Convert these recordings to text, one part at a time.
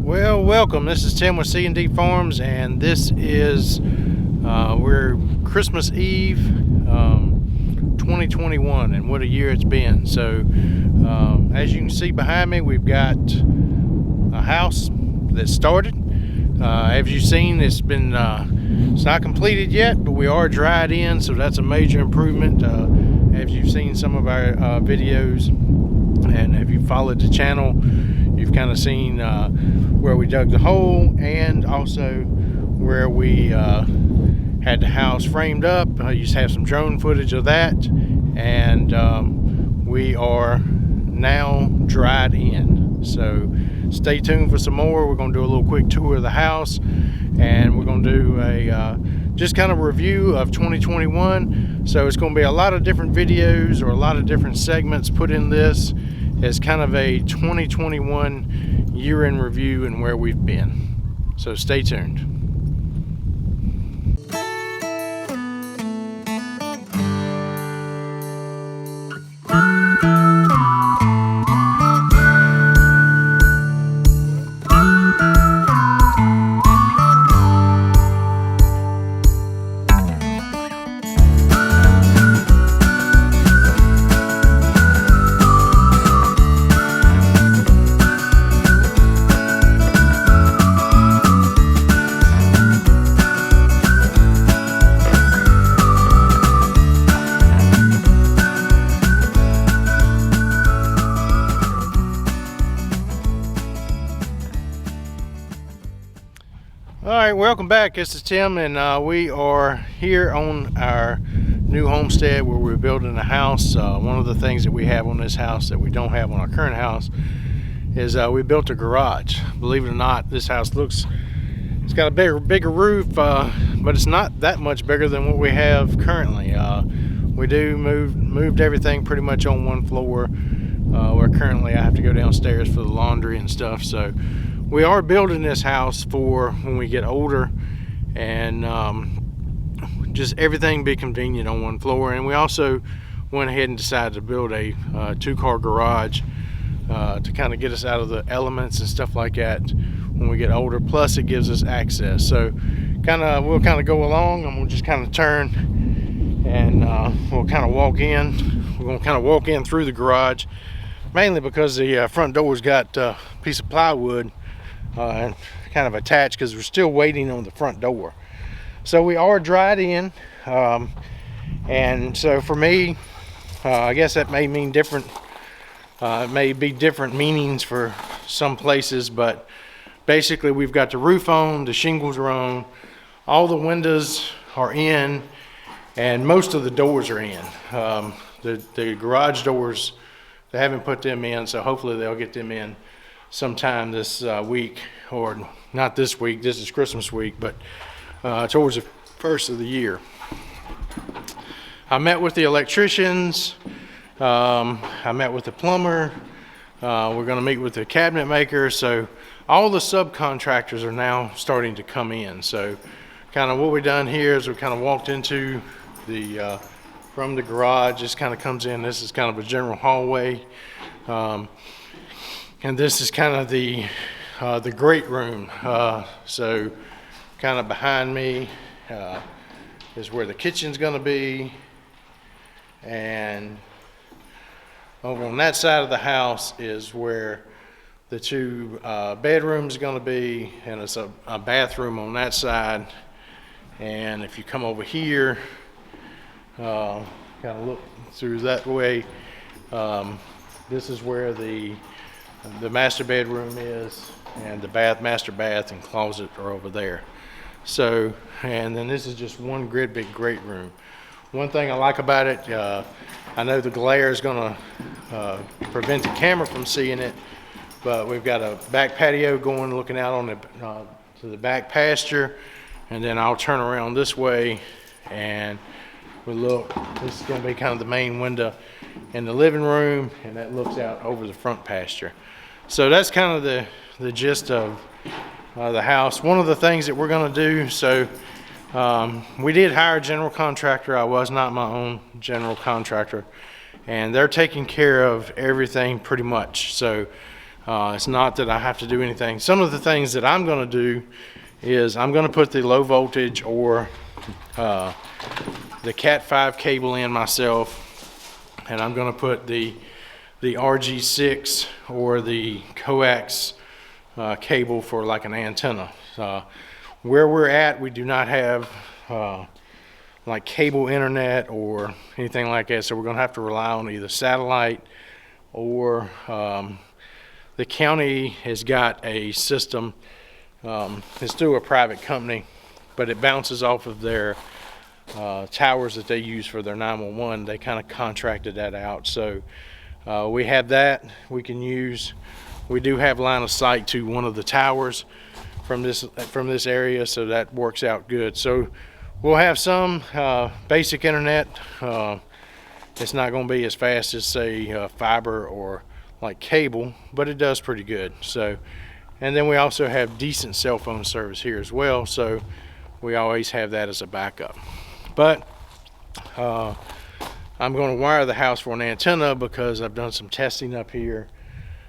Well, welcome. This is Tim with C&D Farms, and this is we're Christmas Eve 2021, and what a year it's been. So as you can see behind me, we've got a house that started. As you've seen, it's not completed yet, but we are dried in, so that's a major improvement. As you've seen some of our videos, and if you followed the channel, you've kind of seen where we dug the hole, and also where we had the house framed up. You just have some drone footage of that, and we are now dried in. So stay tuned for some more. We're going to do a little quick tour of the house, and we're going to do a just kind of review of 2021. So it's going to be a lot of different videos, or a lot of different segments put in this as kind of a 2021 year in review and where we've been. So stay tuned. Alright, welcome back. This is Tim, and we are here on our new homestead where we're building a house. One of the things that we have on this house that we don't have on our current house is we built a garage. Believe it or not, this house it's got a bigger roof, but it's not that much bigger than what we have currently. We moved everything pretty much on one floor, where currently I have to go downstairs for the laundry and stuff. So we are building this house for when we get older, and just everything be convenient on one floor. And we also went ahead and decided to build a two-car garage to kind of get us out of the elements and stuff like that when we get older. Plus it gives us access. So we'll kind of go along, and we'll just kind of turn, and we'll kind of walk in. We're going to kind of walk in through the garage, mainly because the front door's got a piece of plywood and kind of attached, because we're still waiting on the front door. So we are dried in, and so for me, I guess that may mean different, it may be different meanings for some places, but basically we've got the roof on, the shingles are on, all the windows are in, and most of the doors are in. The garage doors, they haven't put them in, so hopefully they'll get them in sometime this week, or not this week, this is Christmas week, but towards the first of the year. I met with the electricians, I met with the plumber, we're going to meet with the cabinet maker. So all the subcontractors are now starting to come in. So kind of what we've done here is we kind of walked into the from the garage. This kind of comes in, this is kind of a general hallway, and this is kind of the great room. So kind of behind me is where the kitchen's going to be, and over on that side of the house is where the two bedrooms are going to be, and it's a bathroom on that side. And if you come over here, kind of look through that way, this is where the master bedroom is, and the master bath and closet are over there. So, and then this is just one great big great room. One thing I like about it, I know the glare is going to prevent the camera from seeing it, but we've got a back patio going, looking out on to the back pasture, and then I'll turn around this way, and we look. This is going to be kind of the main window in the living room, and that looks out over the front pasture. So that's kind of the gist of the house. One of the things that we're going to do, so we did hire a general contractor. I was not my own general contractor, and they're taking care of everything pretty much. So It's not that I have to do anything. Some of the things that I'm going to do is I'm going to put the low voltage or the Cat 5 cable in myself, and I'm going to put the RG6 or the coax cable for like an antenna. Where we're at, we do not have like cable internet or anything like that, so we're going to have to rely on either satellite or the county has got a system. It's through a private company, but it bounces off of their towers that they use for their 911. They kind of contracted that out, so we have that we can use. We do have line of sight to one of the towers from this area, so that works out good. So we'll have some basic internet. It's not going to be as fast as say fiber or like cable, but it does pretty good. So, and then we also have decent cell phone service here as well, so we always have that as a backup. But I'm going to wire the house for an antenna because I've done some testing up here.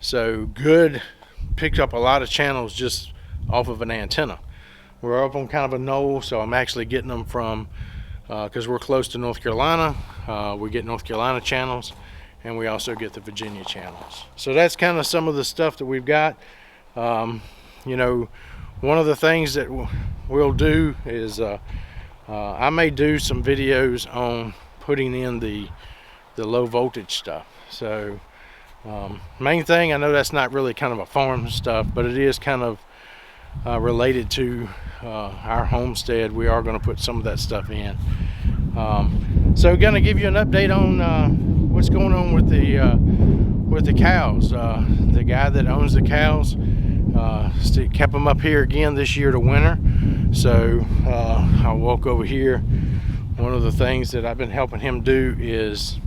So Good picked up a lot of channels just off of an antenna. We're up on kind of a knoll, so I'm actually getting them from because we're close to North Carolina. We get North Carolina channels, and we also get the Virginia channels. So that's kind of some of the stuff that we've got. You know, one of the things that we'll do is I may do some videos on putting in the low voltage stuff. So main thing, I know that's not really kind of a farm stuff, but it is kind of related to our homestead. We are going to put some of that stuff in. So going to give you an update on what's going on with the cows. The guy that owns the cows kept them up here again this year to winter. So I walk over here. One of the things that I've been helping him do is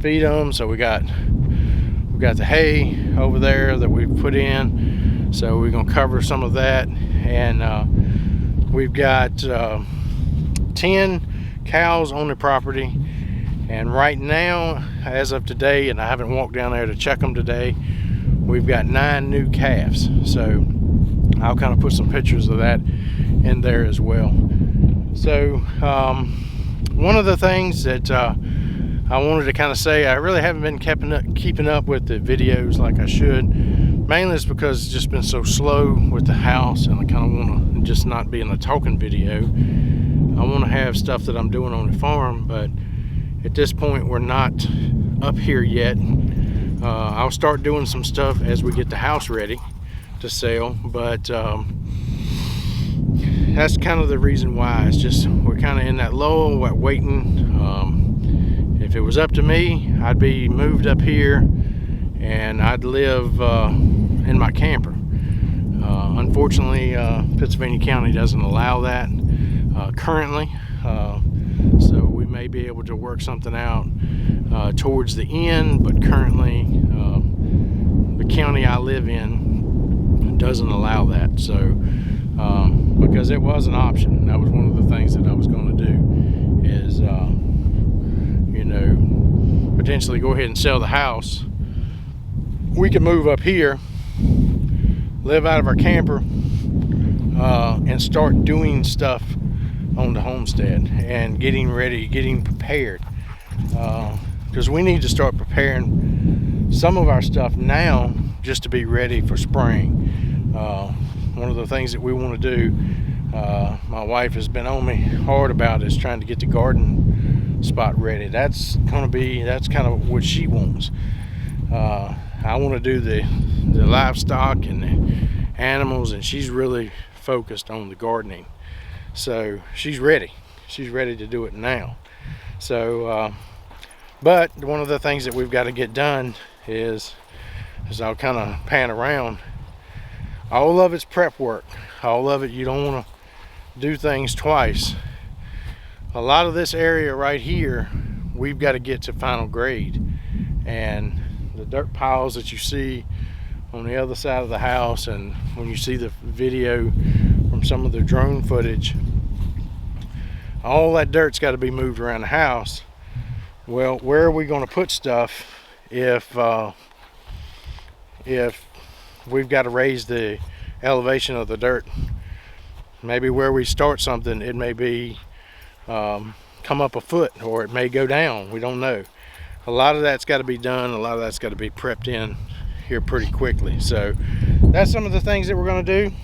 feed them. So we got the hay over there that we've put in. So we're gonna cover some of that, and we've got 10 cows on the property. And right now, as of today, and I haven't walked down there to check them today, we've got 9 new calves. So I'll kind of put some pictures of that in there as well. So one of the things that I wanted to kind of say, I really haven't been keeping up with the videos like I should. Mainly it's because it's just been so slow with the house, and I kind of want to just not be in a talking video. I want to have stuff that I'm doing on the farm, but at this point we're not up here yet. I'll start doing some stuff as we get the house ready to sell, but that's kind of the reason why. It's just we're kind of in that lull, waiting. If it was up to me, I'd be moved up here and I'd live in my camper. Unfortunately, Pittsylvania County doesn't allow that currently, so we may be able to work something out towards the end, but currently the county I live in doesn't allow that. So because it was an option, that was one of the things that I was going to do is you know, potentially go ahead and sell the house. We could move up here, live out of our camper, and start doing stuff on the homestead and getting ready, getting prepared, because we need to start preparing some of our stuff now just to be ready for spring. One of the things that we want to do, my wife has been on me hard about, is trying to get the garden spot ready. That's kind of what she wants. I want to do the livestock and the animals, and she's really focused on the gardening. So she's ready to do it now. So but one of the things that we've got to get done is I'll kind of pan around, all of it's prep work. All of it, you don't want to do things twice. A lot of this area right here, we've got to get to final grade, and the dirt piles that you see on the other side of the house, and when you see the video from some of the drone footage, all that dirt's got to be moved around the house. Well, where are we going to put stuff if we've got to raise the elevation of the dirt. Maybe where we start something, it may be come up a foot, or it may go down. We don't know. A lot of that's got to be done. A lot of that's got to be prepped in here pretty quickly. So that's some of the things that we're going to do.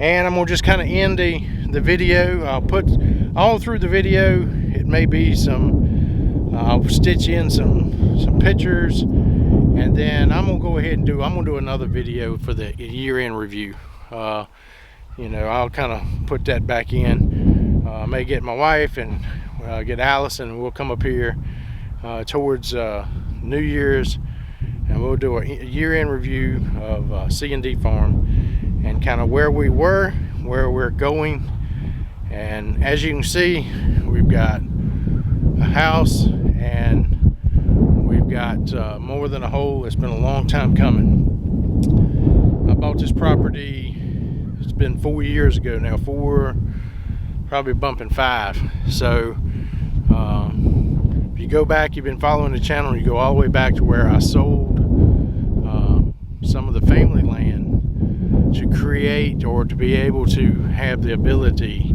And I'm going to just kind of end the video. I'll put all through the video, it may be some, I'll stitch in some pictures, and then I'm going to go ahead and I'm going to do another video for the year-end review. You know, I'll kind of put that back in. I may get my wife and get Allison, and we'll come up here towards New Year's, and we'll do a year-end review of C&D Farm and kind of where we were, where we're going. And as you can see, we've got a house, and we've got more than a hole. It's been a long time coming. I bought this property, it's been 4 years ago now, probably bumping 5. So if you go back, you've been following the channel, you go all the way back to where I sold some of the family land to create, or to be able to have the ability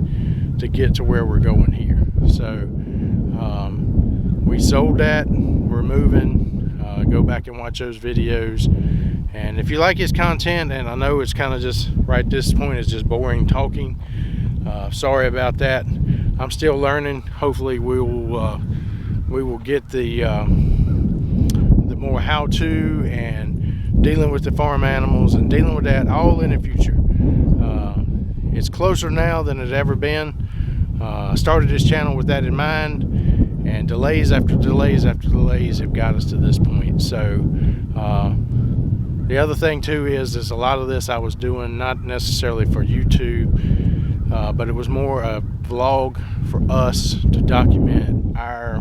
to get to where we're going here. So we sold that, we're moving. Go back and watch those videos, and if you like his content, and I know it's kind of just right at this point, it's just boring talking, sorry about that. I'm still learning. Hopefully we will get the more how-to and dealing with the farm animals and dealing with that all in the future. It's closer now than it's ever been. I started this channel with that in mind, and delays after delays after delays have got us to this point. So the other thing too is a lot of this I was doing not necessarily for YouTube, but it was more a vlog for us to document our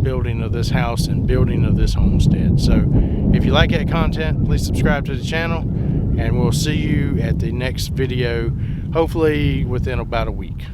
building of this house and building of this homestead. So if you like that content, please subscribe to the channel, and we'll see you at the next video, hopefully within about a week.